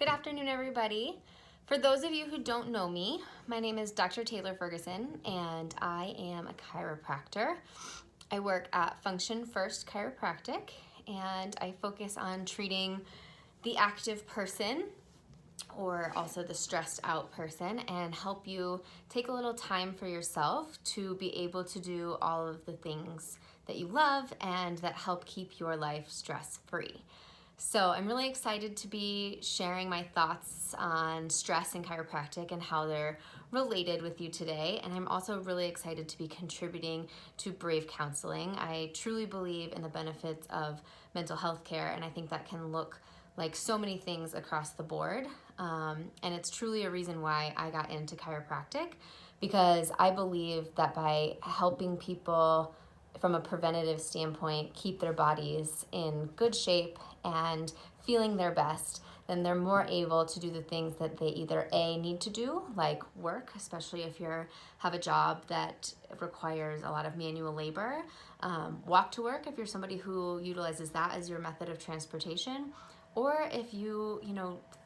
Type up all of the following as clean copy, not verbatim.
Good afternoon, everybody. For those of you who don't know me, my name is Dr. Taylor Ferguson, and I am a chiropractor. I work at Function First Chiropractic, and I focus on treating the active person or also the stressed out person and help you take a little time for yourself to be able to do all of the things that you love and that help keep your life stress-free. So I'm really excited to be sharing my thoughts on stress and chiropractic and how they're related with you today. And I'm also really excited to be contributing to Brave Counseling. I truly believe in the benefits of mental health care, and I think that can look like so many things across the board. And it's truly a reason why I got into chiropractic, because I believe that by helping people from a preventative standpoint keep their bodies in good shape and feeling their best, then they're more able to do the things that they either A, need to do, like work, especially if you have a job that requires a lot of manual labor, walk to work if you're somebody who utilizes that as your method of transportation, or if you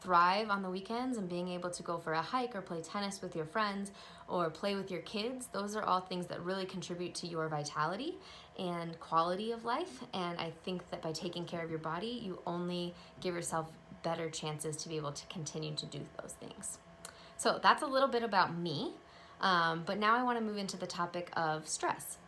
thrive on the weekends and being able to go for a hike or play tennis with your friends or play with your kids. Those are all things that really contribute to your vitality and quality of life. And I think that by taking care of your body, you only give yourself better chances to be able to continue to do those things. So that's a little bit about me. But now I want to move into the topic of stress.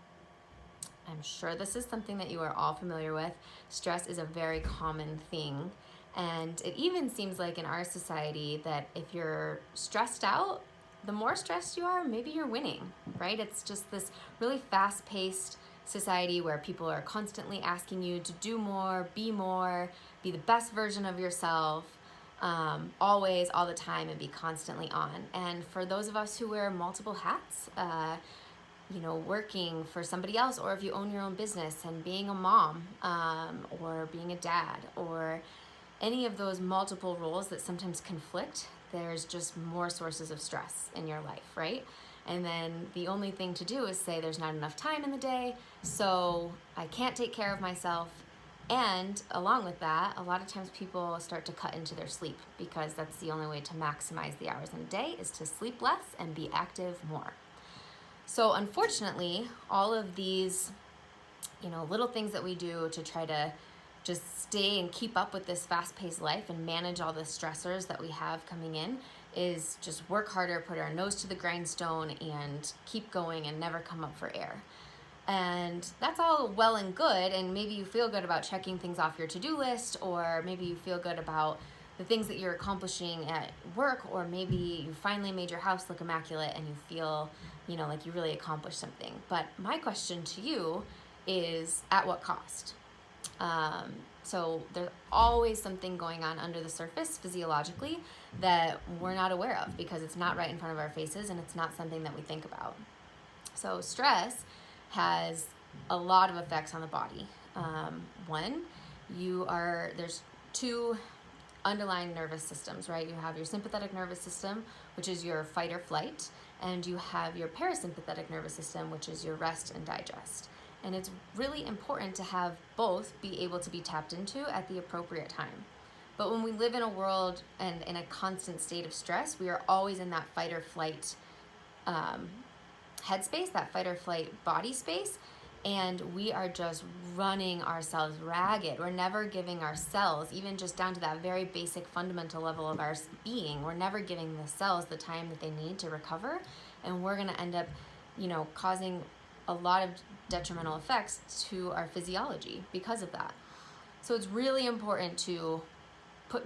I'm sure this is something that you are all familiar with. Stress is a very common thing. And it even seems like in our society that if you're stressed out, the more stressed you are, maybe you're winning, right? It's just this really fast-paced society where people are constantly asking you to do more, be the best version of yourself, always, all the time, and be constantly on. And for those of us who wear multiple hats, working for somebody else, or if you own your own business and being a mom, or being a dad, or any of those multiple roles that sometimes conflict, there's just more sources of stress in your life, right? And then the only thing to do is say there's not enough time in the day, so I can't take care of myself. And along with that, a lot of times people start to cut into their sleep, because that's the only way to maximize the hours in a day is to sleep less and be active more. So unfortunately, all of these, little things that we do to try to just stay and keep up with this fast-paced life and manage all the stressors that we have coming in is just work harder, put our nose to the grindstone, and keep going and never come up for air. And that's all well and good, and maybe you feel good about checking things off your to-do list, or maybe you feel good about the things that you're accomplishing at work, or maybe you finally made your house look immaculate and you feel, like you really accomplished something. But my question to you is, at what cost? So there's always something going on under the surface physiologically that we're not aware of, because it's not right in front of our faces and it's not something that we think about. So stress has a lot of effects on the body. One, there's two underlying nervous systems, right? You have your sympathetic nervous system, which is your fight or flight, and you have your parasympathetic nervous system, which is your rest and digest. And it's really important to have both be able to be tapped into at the appropriate time. But when we live in a world and in a constant state of stress, we are always in that fight or flight headspace, that fight or flight body space, and we are just running ourselves ragged. We're never giving ourselves, even just down to that very basic fundamental level of our being, we're never giving the cells the time that they need to recover, and we're going to end up, causing a lot of detrimental effects to our physiology because of that. So it's really important to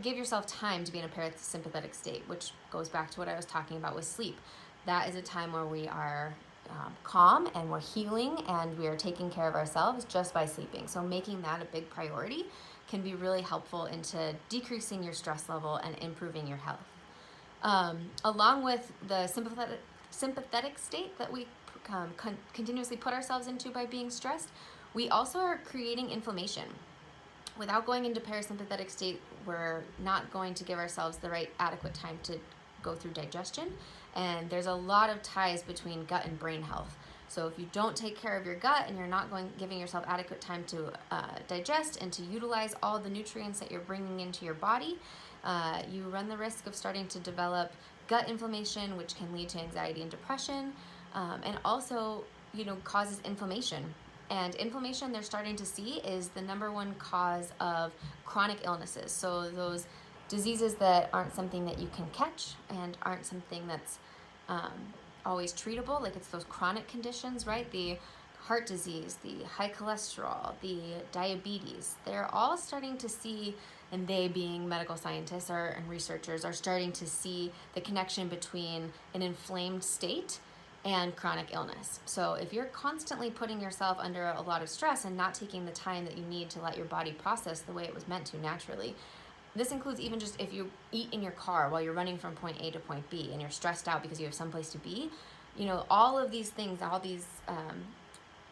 give yourself time to be in a parasympathetic state, which goes back to what I was talking about with sleep. That is a time where we are calm and we're healing and we are taking care of ourselves just by sleeping. So making that a big priority can be really helpful into decreasing your stress level and improving your health. Along with the sympathetic state that we continuously put ourselves into by being stressed, we also are creating inflammation. Without going into parasympathetic state, we're not going to give ourselves the right adequate time to go through digestion, and there's a lot of ties between gut and brain health. So if you don't take care of your gut and you're not giving yourself adequate time to digest and to utilize all the nutrients that you're bringing into your body, you run the risk of starting to develop gut inflammation, which can lead to anxiety and depression, and also, causes inflammation. And inflammation, they're starting to see, is the #1 cause of chronic illnesses. So those diseases that aren't something that you can catch and aren't something that's always treatable, like it's those chronic conditions, right? The heart disease, the high cholesterol, the diabetes, they're all starting to see, and they being medical scientists and researchers are starting to see the connection between an inflamed state and chronic illness. So if you're constantly putting yourself under a lot of stress and not taking the time that you need to let your body process the way it was meant to naturally, this includes even just if you eat in your car while you're running from point A to point B and you're stressed out because you have someplace to be, all of these things, all these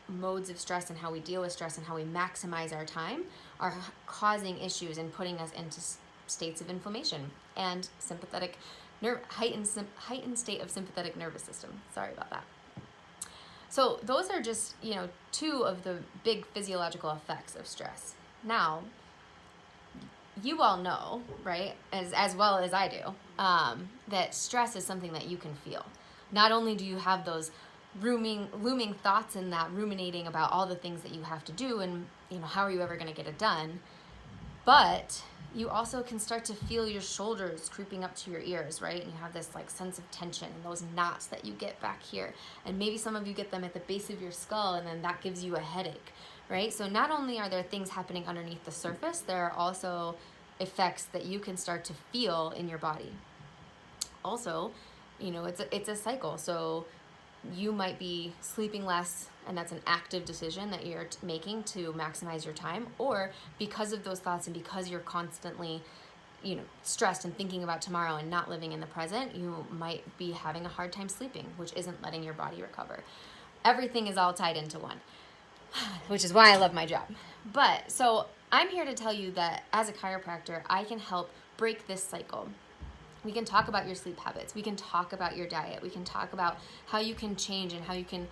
modes of stress and how we deal with stress and how we maximize our time are causing issues and putting us into states of inflammation and heightened state of sympathetic nervous system. Sorry about that. So those are just, 2 of the big physiological effects of stress. Now, you all know, right, as well as I do, that stress is something that you can feel. Not only do you have those looming thoughts and that ruminating about all the things that you have to do and, how are you ever going to get it done, but you also can start to feel your shoulders creeping up to your ears, right? And you have this sense of tension and those knots that you get back here. And maybe some of you get them at the base of your skull, and then that gives you a headache, right? So not only are there things happening underneath the surface, there are also effects that you can start to feel in your body. Also, it's a cycle. So you might be sleeping less, and that's an active decision that you're making to maximize your time, or because of those thoughts and because you're constantly stressed and thinking about tomorrow and not living in the present, you might be having a hard time sleeping, which isn't letting your body recover. Everything is all tied into one, which is why I love my job. But so I'm here to tell you that as a chiropractor, I can help break this cycle. We can talk about your sleep habits. We can talk about your diet. We can talk about how you can change and how you can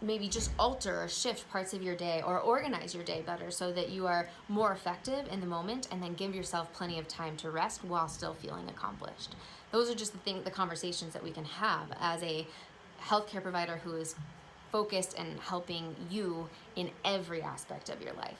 maybe just alter or shift parts of your day or organize your day better so that you are more effective in the moment, and then give yourself plenty of time to rest while still feeling accomplished. Those are just the conversations that we can have as a healthcare provider who is focused and helping you in every aspect of your life.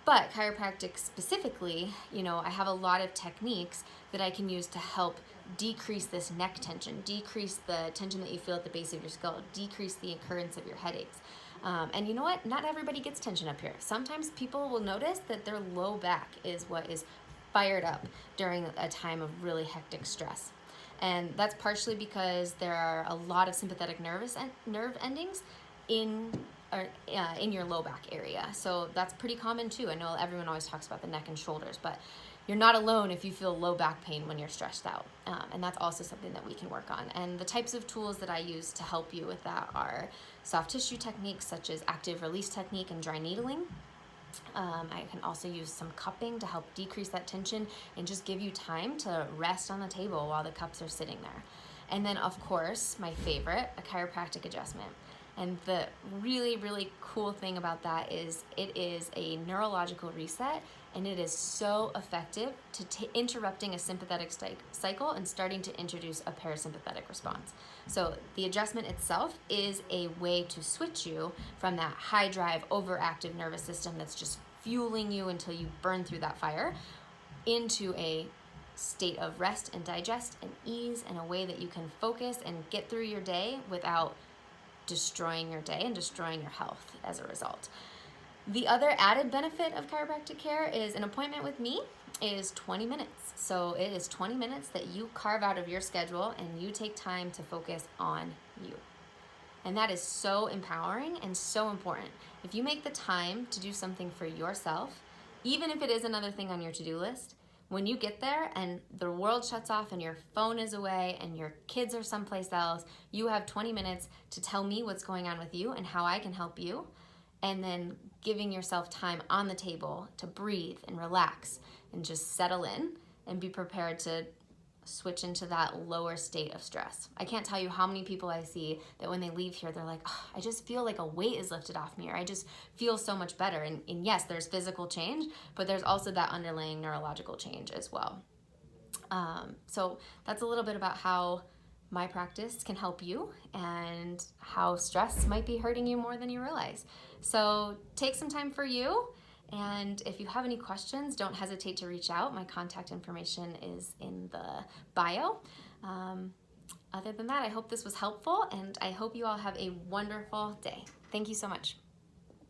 But chiropractic specifically, I have a lot of techniques that I can use to help decrease this neck tension, decrease the tension that you feel at the base of your skull, decrease the occurrence of your headaches. And you know what? Not everybody gets tension up here. Sometimes people will notice that their low back is what is fired up during a time of really hectic stress. And that's partially because there are a lot of sympathetic nerve endings in your low back area. So that's pretty common too. I know everyone always talks about the neck and shoulders, but you're not alone if you feel low back pain when you're stressed out. And that's also something that we can work on. And the types of tools that I use to help you with that are soft tissue techniques such as active release technique and dry needling. I can also use some cupping to help decrease that tension and just give you time to rest on the table while the cups are sitting there. And then, of course, my favorite, a chiropractic adjustment. And the really, really cool thing about that is it is a neurological reset, and it is so effective to interrupting a sympathetic cycle and starting to introduce a parasympathetic response. So the adjustment itself is a way to switch you from that high drive, overactive nervous system that's just fueling you until you burn through that fire into a state of rest and digest and ease, in a way that you can focus and get through your day without destroying your day and destroying your health as a result. The other added benefit of chiropractic care is an appointment with me is 20 minutes. So it is 20 minutes that you carve out of your schedule and you take time to focus on you. And that is so empowering and so important. If you make the time to do something for yourself, even if it is another thing on your to-do list, when you get there and the world shuts off and your phone is away and your kids are someplace else, you have 20 minutes to tell me what's going on with you and how I can help you, and then giving yourself time on the table to breathe and relax and just settle in and be prepared to switch into that lower state of stress. I can't tell you how many people I see that when they leave here, they're like, oh, I just feel like a weight is lifted off me, or I just feel so much better. And yes, there's physical change, but there's also that underlying neurological change as well. So that's a little bit about how my practice can help you and how stress might be hurting you more than you realize. So take some time for you. And if you have any questions, don't hesitate to reach out. My contact information is in the bio. Other than that, I hope this was helpful, and I hope you all have a wonderful day. Thank you so much.